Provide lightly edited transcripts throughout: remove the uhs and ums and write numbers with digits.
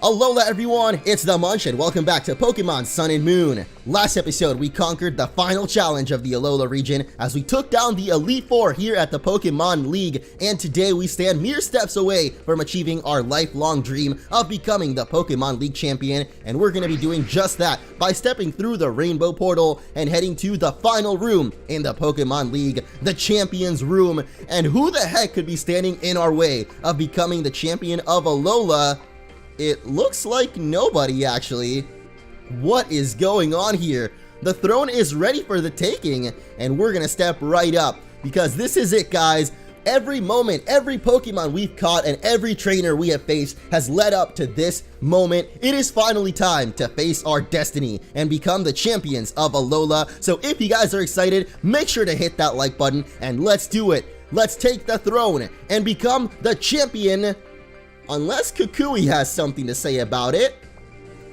Alola everyone, it's the Munch and welcome back to Pokemon Sun and Moon. Last episode we conquered the final challenge of the Alola region as we took down the Elite Four here at the Pokemon League, and today we stand mere steps away from achieving our lifelong dream of becoming the Pokemon League champion, and we're going to be doing just that by stepping through the Rainbow Portal and heading to the final room in the Pokemon League, the Champions Room. And who the heck could be standing in our way of becoming the champion of Alola? It looks like nobody, actually. What is going on here? The throne is ready for the taking, and we're gonna step right up, because this is it, guys. Every moment, every Pokemon we've caught, and every trainer we have faced has led up to this moment. It is finally time to face our destiny and become the champions of Alola. So if you guys are excited, make sure to hit that like button, and let's do it. Let's take the throne and become the champion. Unless Kukui has something to say about it.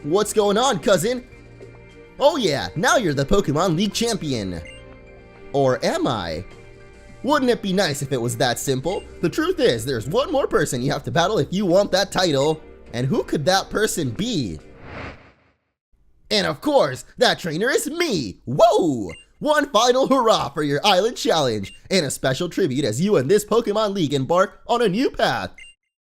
What's going on, cousin? Oh yeah, now you're the Pokemon League champion. Or am I? Wouldn't it be nice if it was that simple? The truth is, there's one more person you have to battle if you want that title. And who could that person be? And of course, that trainer is me! Whoa! One final hurrah for your island challenge, and a special tribute as you and this Pokemon League embark on a new path.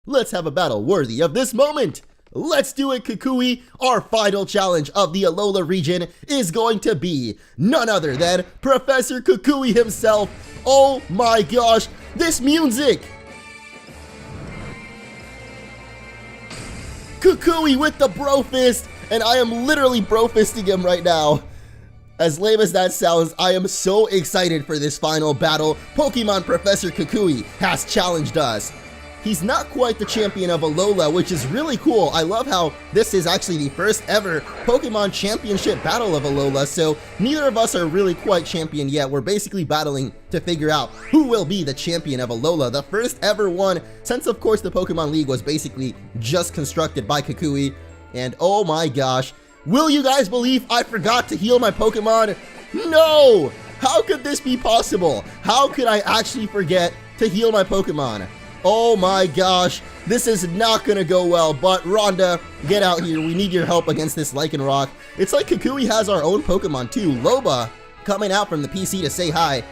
Let's have a battle worthy of this moment. Let's do it, Kukui. Our final challenge of the Alola region is going to be none other than Professor Kukui himself. Oh my gosh, this music! Kukui with the bro fist, and I am literally bro fisting him right now. As lame as that sounds, I am so excited for this final battle. Pokemon Professor Kukui has challenged us. He's not quite the champion of Alola, which is really cool. I love how this is actually the first ever Pokemon Championship battle of Alola, so neither of us are really quite champion yet. We're basically battling to figure out who will be the champion of Alola, the first ever one, since of course the Pokemon League was basically just constructed by Kukui. And oh my gosh, will you guys believe I forgot to heal my Pokemon? No! How could this be possible? How could I actually forget to heal my Pokemon? Oh my gosh, this is not gonna go well, but Rhonda, get out here. We need your help against this Lycanroc. It's like Kukui has our own Pokemon too. Loba coming out from the PC to say hi.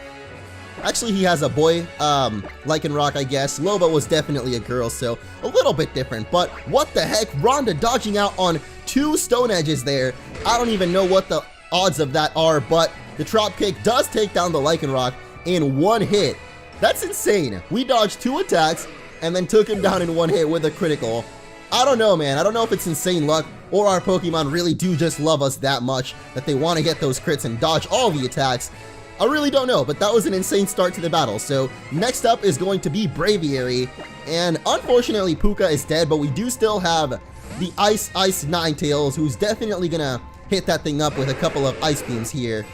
Actually, he has a boy, Lycanroc, I guess. Loba was definitely a girl, so a little bit different. But what the heck? Rhonda dodging out on two Stone Edges there. I don't even know what the odds of that are, but the Trop Kick does take down the Lycanroc in one hit. That's insane. We dodged two attacks and then took him down in one hit with a critical. I don't know, man. I don't know if it's insane luck or our Pokemon really do just love us that much that they want to get those crits and dodge all the attacks. I really don't know, but that was an insane start to the battle. So next up is going to be Braviary, and unfortunately Puka is dead, but we do still have the Ice Ninetales, who's definitely gonna hit that thing up with a couple of Ice Beams here.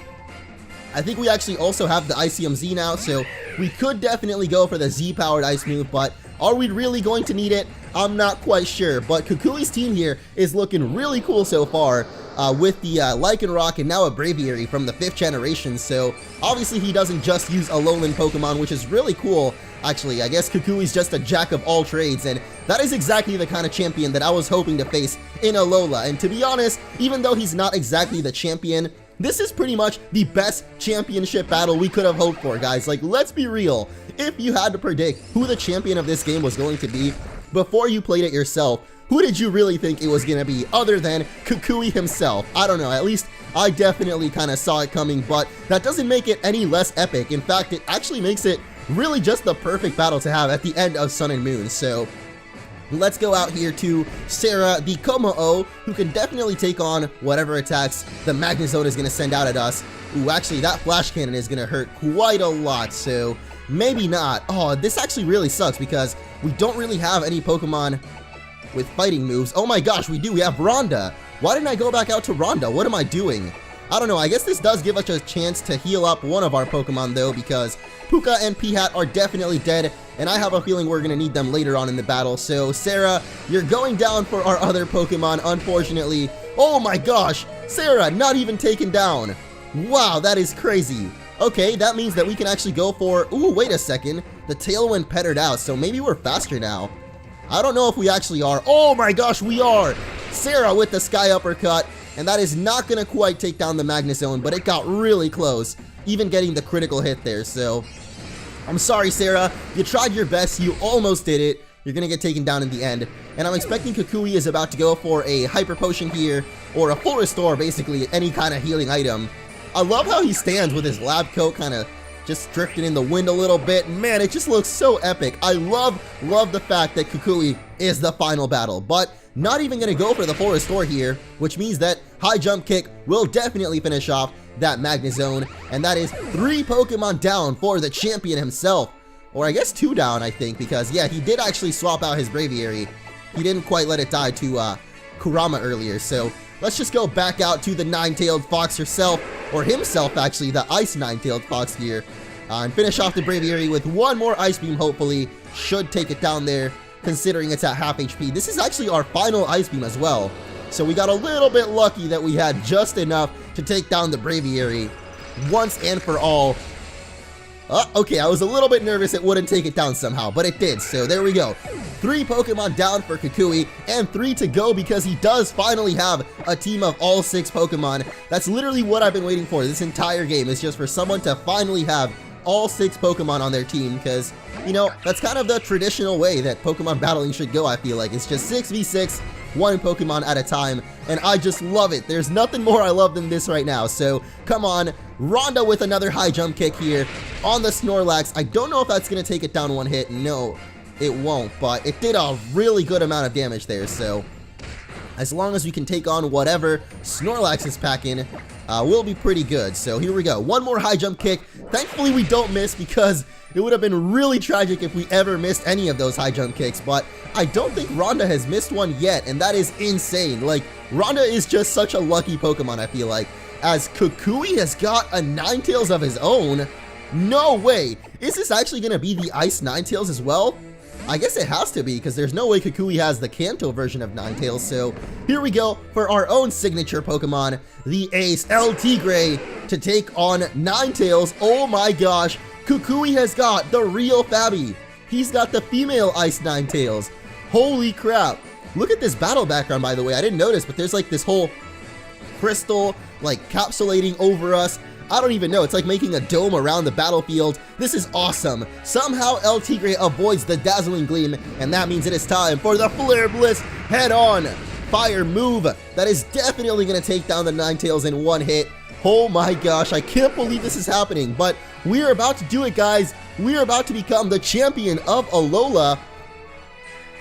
I think we actually also have the Icium Z now, so we could definitely go for the Z-powered Ice move, but are we really going to need it? I'm not quite sure, but Kukui's team here is looking really cool so far with the Lycanroc and now a Braviary from the 5th generation, so obviously he doesn't just use Alolan Pokemon, which is really cool. Actually, I guess Kukui's just a jack of all trades, and that is exactly the kind of champion that I was hoping to face in Alola. And to be honest, even though he's not exactly the champion, this is pretty much the best championship battle we could have hoped for, guys. Like, let's be real. If you had to predict who the champion of this game was going to be before you played it yourself, who did you really think it was going to be other than Kukui himself? I don't know. At least I definitely kind of saw it coming, but that doesn't make it any less epic. In fact, it actually makes it really just the perfect battle to have at the end of Sun and Moon. So let's go out here to Sarah, the Komo-o, who can definitely take on whatever attacks the Magnezone is going to send out at us. Ooh, actually, that Flash Cannon is going to hurt quite a lot, so maybe not. Oh, this actually really sucks because we don't really have any Pokemon with fighting moves. Oh my gosh, we do. We have Rhonda. Why didn't I go back out to Rhonda? What am I doing? I don't know. I guess this does give us a chance to heal up one of our Pokemon, though, because Puka and Pihat are definitely dead, and I have a feeling we're going to need them later on in the battle. So, Sarah, you're going down for our other Pokemon, unfortunately. Oh my gosh, Sarah not even taken down. Wow, that is crazy. Okay, that means that we can actually go for... Ooh, wait a second. The Tailwind pettered out, so maybe we're faster now. I don't know if we actually are. Oh my gosh, we are! Sarah with the Sky Uppercut, and that is not going to quite take down the Magnezone, but it got really close, even getting the critical hit there, so I'm sorry, Sarah. You tried your best, you almost did it. You're going to get taken down in the end, and I'm expecting Kukui is about to go for a Hyper Potion here, or a Full Restore, basically, any kind of healing item. I love how he stands with his lab coat kind of just drifting in the wind a little bit. Man, it just looks so epic. I love the fact that Kukui is the final battle, but not even going to go for the Full Restore here, which means that High Jump Kick will definitely finish off that Magnezone, and that is 3 Pokemon down for the champion himself. Or I guess 2 down, I think, because yeah, he did actually swap out his Braviary. He didn't quite let it die to Kurama earlier, so let's just go back out to the Nine-Tailed Fox herself, or himself actually, the Ice Nine-Tailed Fox here, and finish off the Braviary with one more Ice Beam, hopefully. Should take it down there, considering it's at half HP. This is actually our final Ice Beam as well, so we got a little bit lucky that we had just enough to take down the Braviary once and for all. Okay, I was a little bit nervous it wouldn't take it down somehow, but it did, so there we go. 3 Pokemon down for Kukui, and 3 to go because he does finally have a team of all 6 Pokemon. That's literally what I've been waiting for this entire game, is just for someone to finally have all 6 Pokemon on their team, because, you know, that's kind of the traditional way that Pokemon battling should go, I feel like. It's just 6v6, 1 Pokemon at a time, and I just love it. There's nothing more I love than this right now, so come on. Rhonda with another High Jump Kick here on the Snorlax. I don't know if that's going to take it down 1 hit. No, it won't, but it did a really good amount of damage there, so as long as we can take on whatever Snorlax is packing, we'll be pretty good. So here we go. 1 more High Jump Kick. Thankfully, we don't miss, because it would have been really tragic if we ever missed any of those High Jump Kicks, but I don't think Rhonda has missed one yet, and that is insane. Like, Rhonda is just such a lucky Pokemon, I feel like, as Kukui has got a Ninetales of his own. No way! Is this actually going to be the Ice Ninetales as well? I guess it has to be, because there's no way Kukui has the Kanto version of Ninetales, so here we go for our own signature Pokemon, the Ace El Tigre, to take on Ninetales. Oh my gosh, Kukui has got the real Fabi. He's got the female Ice Ninetales. Holy crap. Look at this battle background, by the way. I didn't notice, but there's like this whole crystal like capsulating over us. I don't even know. It's like making a dome around the battlefield. This is awesome. Somehow El Tigre avoids the Dazzling Gleam, and that means it is time for the Flare Blitz head-on fire move. That is definitely going to take down the Ninetales in 1 hit. Oh my gosh, I can't believe this is happening, but we are about to do it, guys. We are about to become the champion of Alola,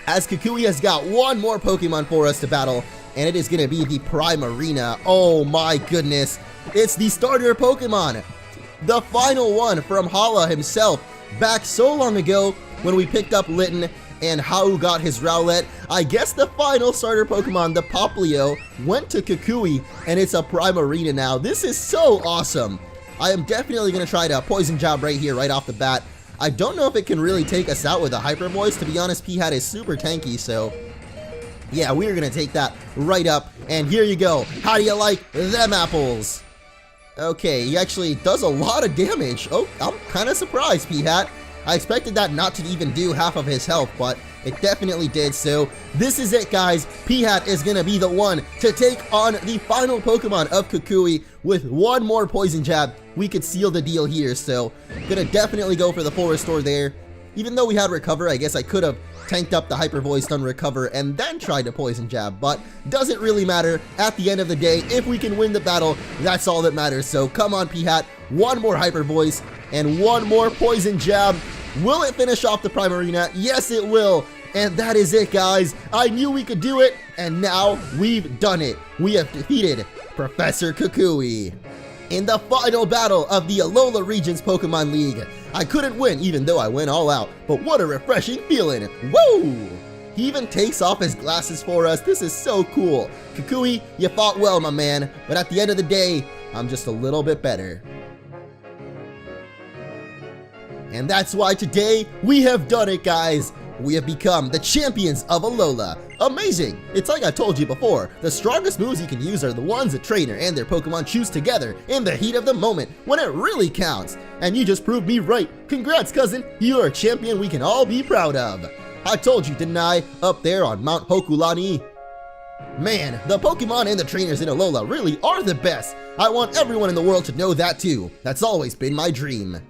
as Kukui has got 1 more Pokemon for us to battle, and it is going to be the Primarina. Oh my goodness. It's the starter Pokemon, the final one from Hala himself, back so long ago when we picked up Litten and Hau got his Rowlet. I guess the final starter Pokemon, the Poplio, went to Kukui, and it's a Primarina now. This is so awesome. I am definitely going to try to Poison Jab right here, right off the bat. I don't know if it can really take us out with a Hyper Voice. To be honest, P-Hat is super tanky, so yeah, we're going to take that right up. And here you go. How do you like them apples? Okay, he actually does a lot of damage. Oh, I'm kind of surprised, P-Hat. I expected that not to even do half of his health, but it definitely did. So this is it, guys. P-Hat is going to be the one to take on the final Pokemon of Kukui. With 1 more Poison Jab, we could seal the deal here. So going to definitely go for the Full Restore there. Even though we had Recover, I guess I could have tanked up the Hyper Voice, done Recover, and then tried to Poison Jab, but doesn't really matter. At the end of the day, if we can win the battle, that's all that matters. So come on, P-Hat, 1 more Hyper Voice and 1 more Poison Jab. Will it finish off the Primarina? Yes, it will. And that is it, guys. I knew we could do it, and now we've done it. We have defeated Professor Kukui in the final battle of the Alola Regions Pokemon League. I couldn't win even though I went all out, but what a refreshing feeling. Woo! He even takes off his glasses for us. This is so cool. Kukui, you fought well, my man, but at the end of the day, I'm just a little bit better. And that's why today we have done it, guys. We have become the champions of Alola. Amazing! It's like I told you before, the strongest moves you can use are the ones a trainer and their Pokemon choose together in the heat of the moment, when it really counts. And you just proved me right. Congrats, cousin! You are a champion we can all be proud of. I told you, didn't I? Up there on Mount Hokulani. Man, the Pokemon and the trainers in Alola really are the best. I want everyone in the world to know that too. That's always been my dream.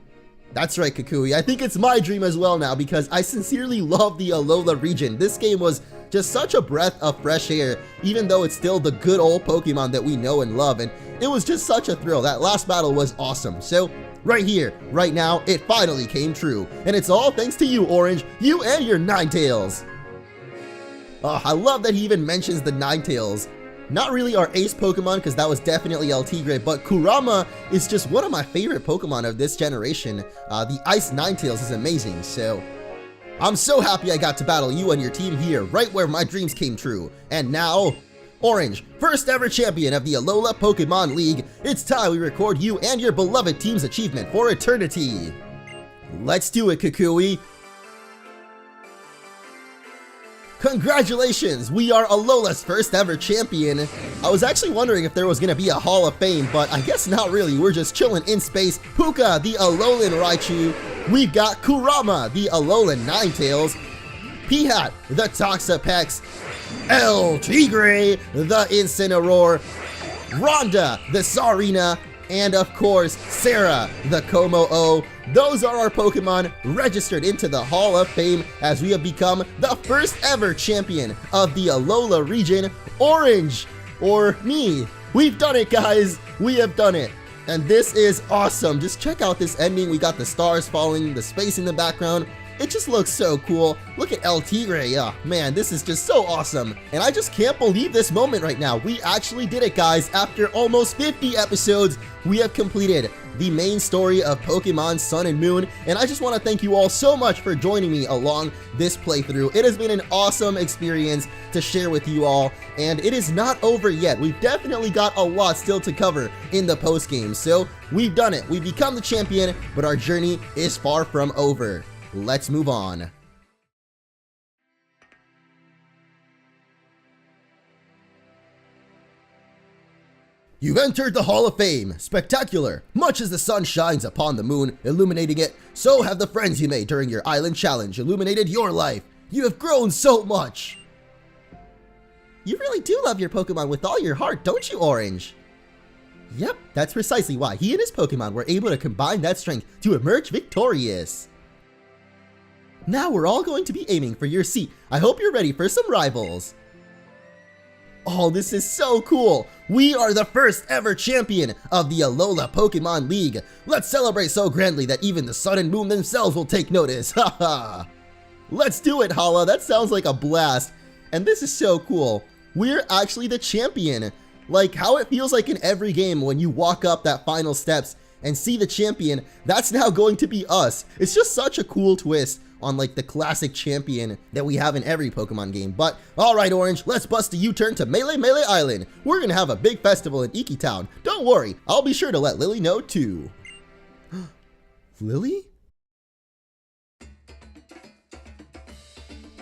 That's right, Kukui. I think it's my dream as well now because I sincerely love the Alola region. This game was just such a breath of fresh air, even though it's still the good old Pokemon that we know and love, and it was just such a thrill. That last battle was awesome. So right here, right now, it finally came true. And it's all thanks to you, Orange, you and your Ninetales. Oh, I love that he even mentions the Ninetales. Not really our ace Pokemon, because that was definitely El Tigre, but Kurama is just one of my favorite Pokemon of this generation. The Ice Ninetales is amazing, so I'm so happy I got to battle you and your team here, right where my dreams came true. And now, Orange, first ever champion of the Alola Pokemon League, it's time we record you and your beloved team's achievement for eternity. Let's do it, Kukui. Congratulations, we are Alola's first ever champion. I was actually wondering if there was gonna be a Hall of Fame, but I guess not really. We're just chilling in space. Puka, the Alolan Raichu. We've got Kurama, the Alolan Ninetales. Pihat, the Toxapex. El Tigre, the Incineroar. Rhonda, the Sarina. And of course, Sarah, the Como-O. Those are our Pokemon registered into the Hall of Fame as we have become the first ever champion of the Alola region, Orange, or me. We've done it, guys. We have done it. And this is awesome. Just check out this ending. We got the stars falling, the space in the background. It just looks so cool. Look at El Tigre. Oh, man, this is just so awesome. And I just can't believe this moment right now. We actually did it, guys. After almost 50 episodes, we have completed the main story of Pokemon Sun and Moon. And I just want to thank you all so much for joining me along this playthrough. It has been an awesome experience to share with you all. And it is not over yet. We've definitely got a lot still to cover in the post-game. So we've done it. We've become the champion, but our journey is far from over. Let's move on. You've entered the Hall of Fame. Spectacular. Much as the sun shines upon the moon, illuminating it, so have the friends you made during your island challenge illuminated your life. You have grown so much. You really do love your Pokemon with all your heart, don't you, Orange? Yep, that's precisely why he and his Pokemon were able to combine that strength to emerge victorious. Now we're all going to be aiming for your seat. I hope you're ready for some rivals. Oh, this is so cool. We are the first ever champion of the Alola Pokemon League. Let's celebrate so grandly that even the Sun and Moon themselves will take notice. Haha. Let's do it, Hala. That sounds like a blast. And this is so cool. We're actually the champion. Like how it feels like in every game when you walk up that final steps and see the champion, that's now going to be us. It's just such a cool twist on like the classic champion that we have in every Pokemon game. But alright, Orange, let's bust a U-turn to Melee Island. We're gonna have a big festival in Iki Town. Don't worry, I'll be sure to let Lily know too. Lily?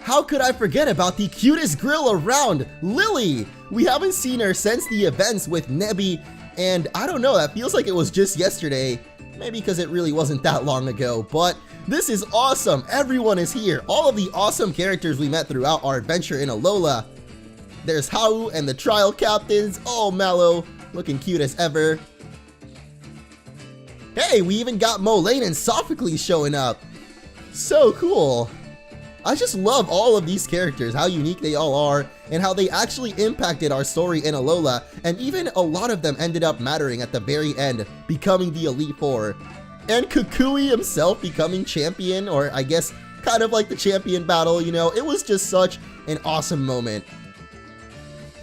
How could I forget about the cutest girl around, Lily? We haven't seen her since the events with Nebby, and I don't know, that feels like it was just yesterday. Maybe because it really wasn't that long ago, but this is awesome. Everyone is here. All of the awesome characters we met throughout our adventure in Alola. There's Hau and the trial captains. Oh, Mallow, looking cute as ever. Hey, we even got Molayne and Sophocles showing up. So cool. I just love all of these characters, how unique they all are, and how they actually impacted our story in Alola, and even a lot of them ended up mattering at the very end, becoming the Elite Four. And Kukui himself becoming champion, or I guess kind of like the champion battle, you know, it was just such an awesome moment.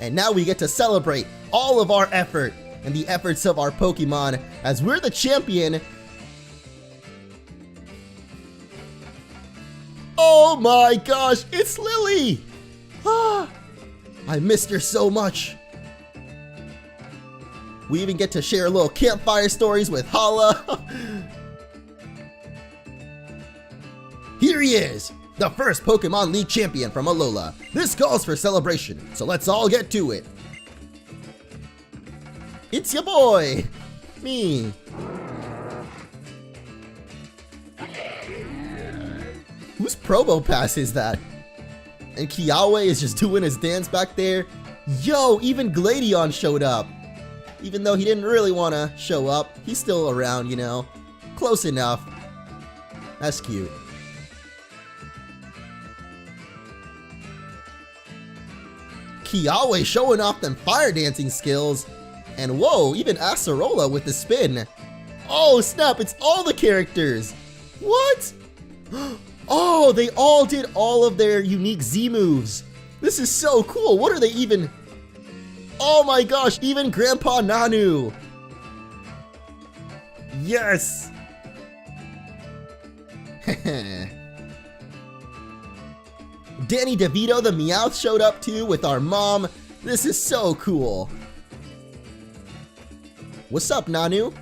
And now we get to celebrate all of our effort and the efforts of our Pokemon as we're the champion. Oh my gosh, it's Lily! Ah, I missed her so much. We even get to share little campfire stories with Hala. Here he is, the first Pokemon League champion from Alola. This calls for celebration, so let's all get to it. It's your boy, me. Whose Probo Pass is that? And Kiawe is just doing his dance back there. Yo, even Gladion showed up. Even though he didn't really want to show up, he's still around, you know. Close enough. That's cute. Kiawe showing off them fire dancing skills. And whoa, even Acerola with the spin. Oh snap, it's all the characters. What? Oh, they all did all of their unique Z moves. This is so cool. What are they even? Oh my gosh, even Grandpa Nanu. Yes. Danny DeVito the Meowth showed up too with our mom. This is so cool. What's up, Nanu?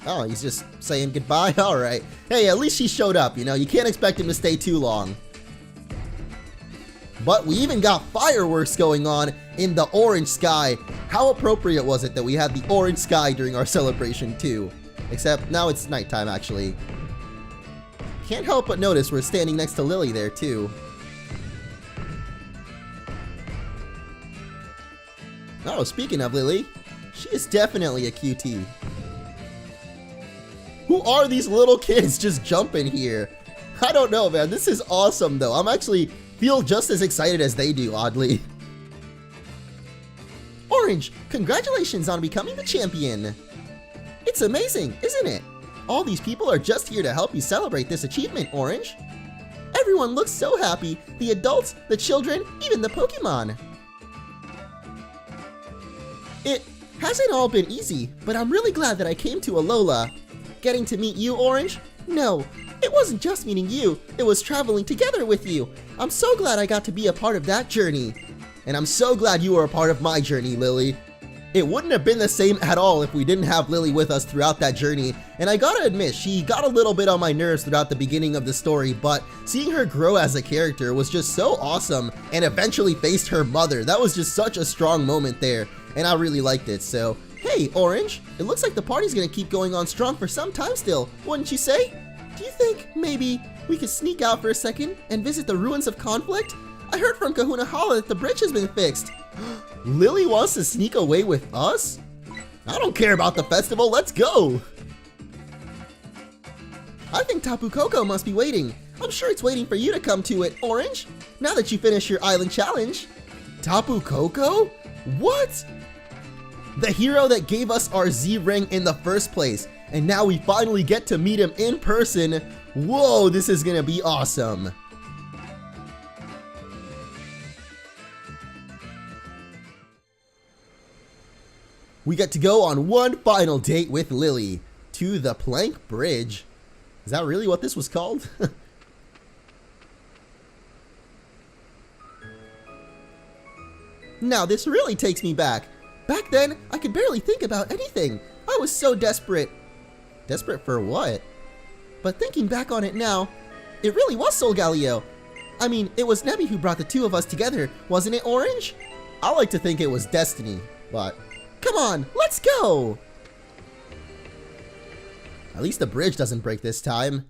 Oh, he's just saying goodbye? Alright. Hey, at least he showed up, you know, you can't expect him to stay too long. But we even got fireworks going on in the orange sky. How appropriate was it that we had the orange sky during our celebration too? Except now it's nighttime actually. Can't help but notice we're standing next to Lily there too. Oh, speaking of Lily, she is definitely a cutie. Who are these little kids just jumping here? I don't know, man. This is awesome, though. I'm actually feel just as excited as they do, oddly. Orange, congratulations on becoming the champion. It's amazing, isn't it? All these people are just here to help you celebrate this achievement, Orange. Everyone looks so happy. The adults, the children, even the Pokémon. It hasn't all been easy, but I'm really glad that I came to Alola. Getting to meet you, Orange? No, it wasn't just meeting you, it was traveling together with you. I'm so glad I got to be a part of that journey. And I'm so glad you were a part of my journey, Lily. It wouldn't have been the same at all if we didn't have Lily with us throughout that journey, and I gotta admit, she got a little bit on my nerves throughout the beginning of the story, but seeing her grow as a character was just so awesome, and eventually faced her mother. That was just such a strong moment there, and I really liked it, so hey, Orange, it looks like the party's gonna keep going on strong for some time still, wouldn't you say? Do you think maybe we could sneak out for a second and visit the ruins of conflict? I heard from Kahuna Hala that the bridge has been fixed. Lily wants to sneak away with us? I don't care about the festival, let's go! I think Tapu Koko must be waiting. I'm sure it's waiting for you to come to it, Orange, now that you finish your island challenge. Tapu Koko? What? The hero that gave us our Z-Ring in the first place, and now we finally get to meet him in person. Whoa, this is gonna be awesome. We get to go on one final date with Lily to the Plank Bridge. Is that really what this was called? Now this really takes me back. Back then, I could barely think about anything. I was so desperate. Desperate for what? But thinking back on it now, it really was Solgaleo. I mean, it was Nebby who brought the two of us together, wasn't it, Orange? I like to think it was destiny, but come on, let's go! At least the bridge doesn't break this time.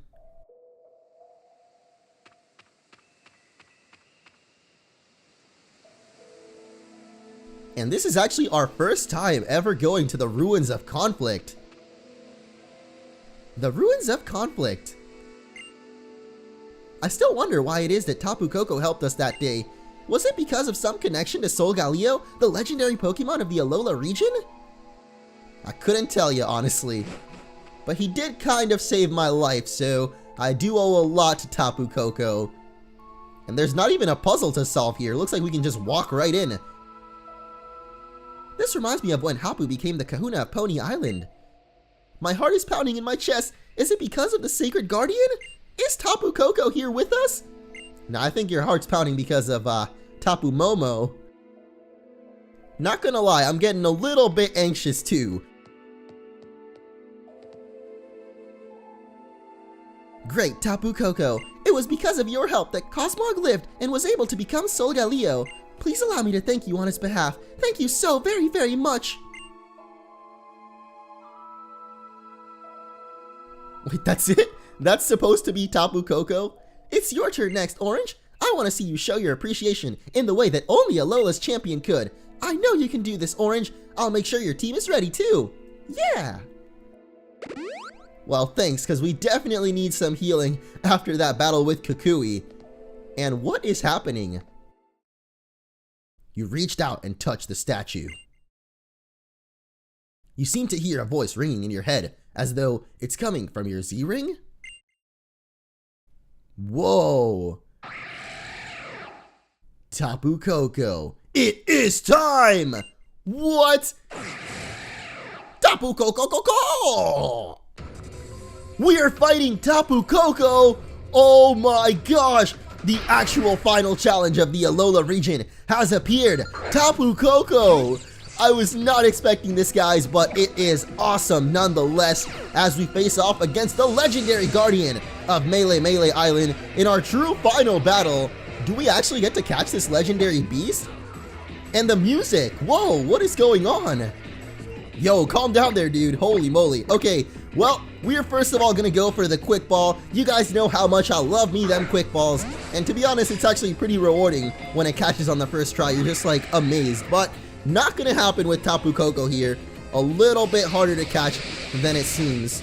And this is actually our first time ever going to the Ruins of Conflict. The Ruins of Conflict. I still wonder why it is that Tapu Koko helped us that day. Was it because of some connection to Solgaleo, the legendary Pokemon of the Alola region? I couldn't tell you, honestly. But he did kind of save my life, so I do owe a lot to Tapu Koko. And there's not even a puzzle to solve here. Looks like we can just walk right in. This reminds me of when Hapu became the Kahuna of Pony Island. My heart is pounding in my chest. Is it because of the Sacred Guardian? Is Tapu Koko here with us? No, I think your heart's pounding because of Tapu Momo. Not gonna lie, I'm getting a little bit anxious too. Great, Tapu Koko. It was because of your help that Cosmog lived and was able to become Solgaleo. Please allow me to thank you on his behalf. Thank you so very, very much. Wait, that's it? That's supposed to be Tapu Koko? It's your turn next, Orange. I want to see you show your appreciation in the way that only Alola's champion could. I know you can do this, Orange. I'll make sure your team is ready too. Yeah. Well, thanks, because we definitely need some healing after that battle with Kukui. And what is happening? You reached out and touched the statue. You seem to hear a voice ringing in your head, as though it's coming from your Z-ring? Whoa! Tapu Koko, it is time! What? Tapu Koko! We are fighting Tapu Koko! Oh my gosh! The actual final challenge of the Alola region has appeared! Tapu Koko! I was not expecting this, guys, but it is awesome nonetheless as we face off against the legendary guardian of Melee Island in our true final battle. Do we actually get to catch this legendary beast? And the music! Whoa, what is going on? Yo, calm down there, dude. Holy moly. Okay, well, we're first of all gonna go for the quick ball. You guys know how much I love me them quick balls, and to be honest, it's actually pretty rewarding when it catches on the first try. You're just like amazed, but not gonna happen with Tapu Koko here. A little bit harder to catch than it seems.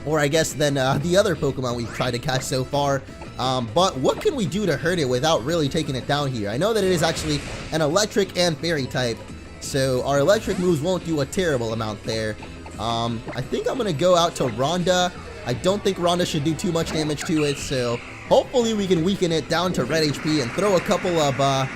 Or I guess than the other Pokemon we've tried to catch so far. But what can we do to hurt it without really taking it down here? I know that it is actually an electric and fairy type, so our electric moves won't do a terrible amount there. I think I'm gonna go out to Rhonda. I don't think Rhonda should do too much damage to it, so hopefully we can weaken it down to red HP and throw a couple of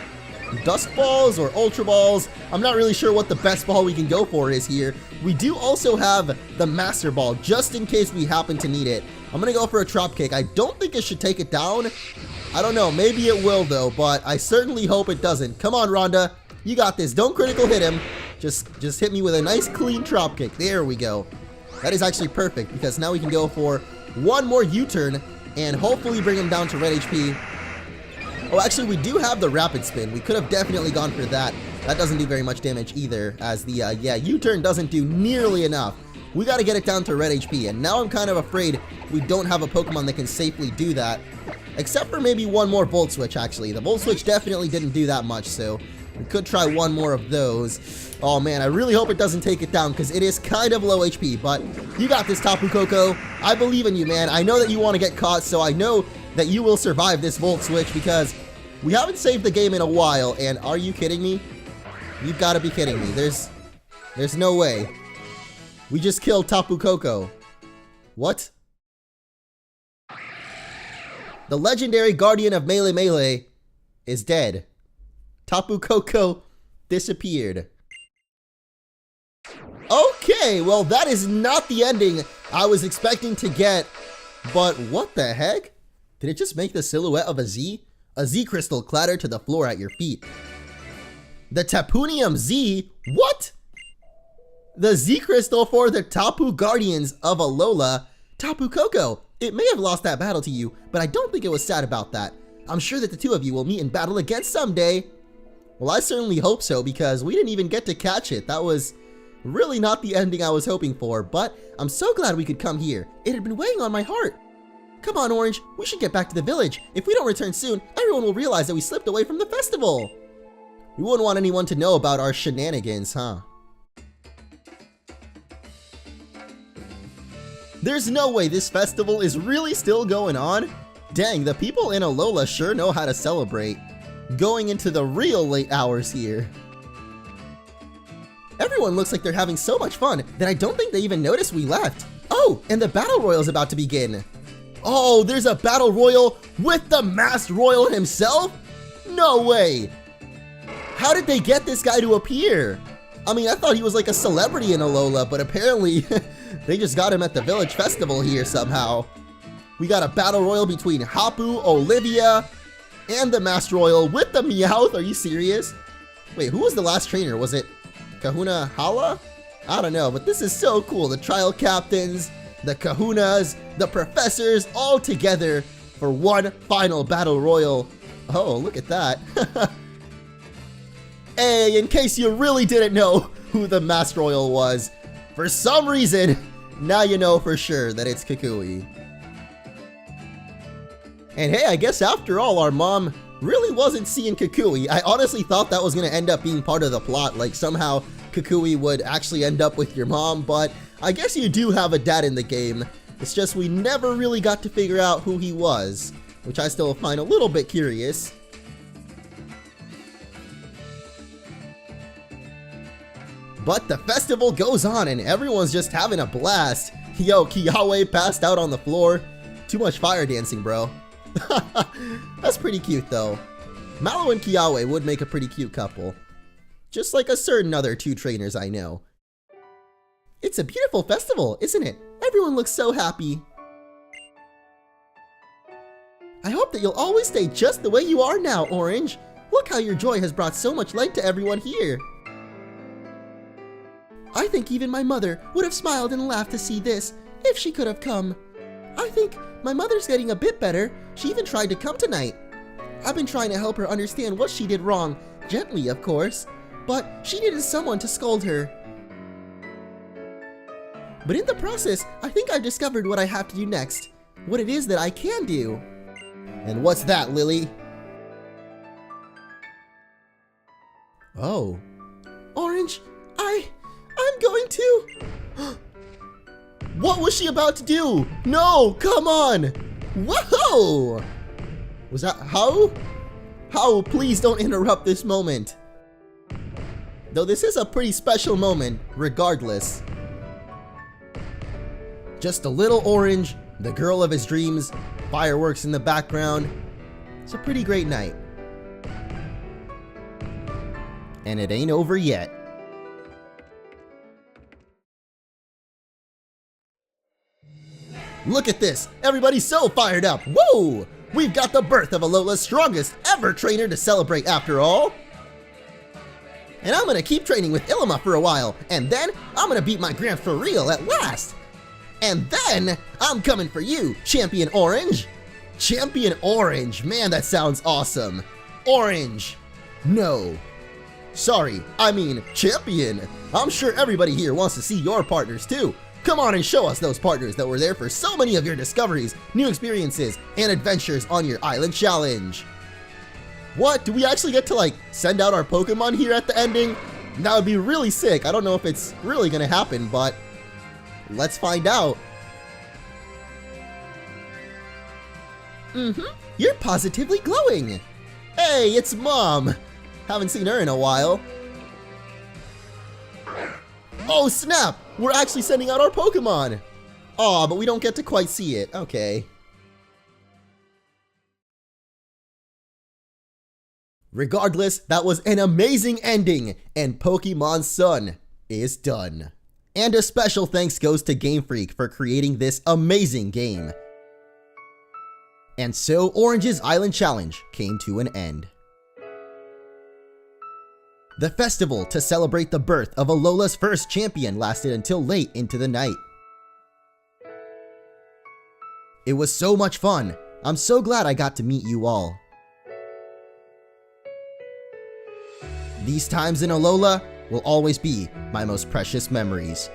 Dusk Balls or Ultra Balls. I'm not really sure what the best ball we can go for is here. We do also have the Master Ball just in case we happen to need it. I'm gonna go for a Drop Kick. I don't think it should take it down. I don't know, maybe it will though, but I certainly hope it doesn't. Come on, Rhonda, you got this. Don't critical hit him. Just hit me with a nice clean Drop Kick. There we go. That is actually perfect because now we can go for one more U-turn and hopefully bring him down to red HP. Oh, actually, we do have the Rapid Spin. We could have definitely gone for that. That doesn't do very much damage either, as the, U-turn doesn't do nearly enough. We gotta get it down to red HP, and now I'm kind of afraid we don't have a Pokemon that can safely do that. Except for maybe one more Volt Switch, actually. The Volt Switch definitely didn't do that much, so we could try one more of those. Oh man, I really hope it doesn't take it down, because it is kind of low HP, but you got this, Tapu Koko. I believe in you, man. I know that you want to get caught, so I know that you will survive this Volt Switch because we haven't saved the game in a while, and are you kidding me? You've got to be kidding me. There's no way. We just killed Tapu Koko. What? The legendary guardian of Melee is dead. Tapu Koko disappeared. Okay, well that is not the ending I was expecting to get, but what the heck? Did it just make the silhouette of a Z? A Z crystal clatter to the floor at your feet. The Tapunium Z? What? The Z crystal for the Tapu Guardians of Alola. Tapu Koko, it may have lost that battle to you, but I don't think it was sad about that. I'm sure that the two of you will meet in battle again someday. Well, I certainly hope so, because we didn't even get to catch it. That was really not the ending I was hoping for, but I'm so glad we could come here. It had been weighing on my heart. Come on, Orange, we should get back to the village. If we don't return soon, everyone will realize that we slipped away from the festival. We wouldn't want anyone to know about our shenanigans, huh? There's no way this festival is really still going on. Dang, the people in Alola sure know how to celebrate. Going into the real late hours here. Everyone looks like they're having so much fun that I don't think they even noticed we left. Oh, and the Battle Royal is about to begin. Oh, there's a Battle Royal with the Masked Royal himself? No way! How did they get this guy to appear? I mean, I thought he was like a celebrity in Alola, but apparently they just got him at the village festival here somehow. We got a Battle Royal between Hapu, Olivia, and the Masked Royal with the Meowth. Are you serious? Wait, who was the last trainer? Was it Kahuna Hala? I don't know, but this is so cool. The trial captains, the Kahunas, the professors, all together for one final Battle Royal. Oh, look at that. Hey, in case you really didn't know who the Masked Royal was, for some reason, now you know for sure that it's Kukui. And hey, I guess after all, our mom really wasn't seeing Kukui. I honestly thought that was going to end up being part of the plot, like somehow Kukui would actually end up with your mom, but I guess you do have a dad in the game. It's just we never really got to figure out who he was, which I still find a little bit curious. But the festival goes on and everyone's just having a blast. Yo, Kiawe passed out on the floor. Too much fire dancing, bro. That's pretty cute though. Mallow and Kiawe would make a pretty cute couple. Just like a certain other two trainers I know. It's a beautiful festival, isn't it? Everyone looks so happy. I hope that you'll always stay just the way you are now, Orange. Look how your joy has brought so much light to everyone here. I think even my mother would have smiled and laughed to see this, if she could have come. I think my mother's getting a bit better. She even tried to come tonight. I've been trying to help her understand what she did wrong, gently of course, but she needed someone to scold her. But in the process, I think I've discovered what I have to do next, what it is that I can do. And what's that, Lily? Oh. Orange, I'm going to... What was she about to do? No, come on! Whoa! Was that how? How? Please don't interrupt this moment. Though this is a pretty special moment, regardless. Just a little Orange, the girl of his dreams, fireworks in the background. It's a pretty great night. And it ain't over yet. Look at this! Everybody's so fired up! Whoa! We've got the birth of Alola's strongest ever trainer to celebrate after all! And I'm gonna keep training with Ilima for a while, and then I'm gonna beat my grand for real at last! And then I'm coming for you, Champion Orange! Champion Orange! Man, that sounds awesome! Orange! No. Sorry, I mean Champion! I'm sure everybody here wants to see your partners too! Come on and show us those partners that were there for so many of your discoveries, new experiences, and adventures on your island challenge. What? Do we actually get to like send out our Pokemon here at the ending? That would be really sick. I don't know if it's really gonna happen, but let's find out. You're positively glowing. Hey, it's Mom. Haven't seen her in a while. Oh snap! We're actually sending out our Pokemon! Aw, but we don't get to quite see it. Okay. Regardless, that was an amazing ending, and Pokemon Sun is done. And a special thanks goes to Game Freak for creating this amazing game. And so Orange's Island Challenge came to an end. The festival to celebrate the birth of Alola's first champion lasted until late into the night. It was so much fun. I'm so glad I got to meet you all. These times in Alola will always be my most precious memories.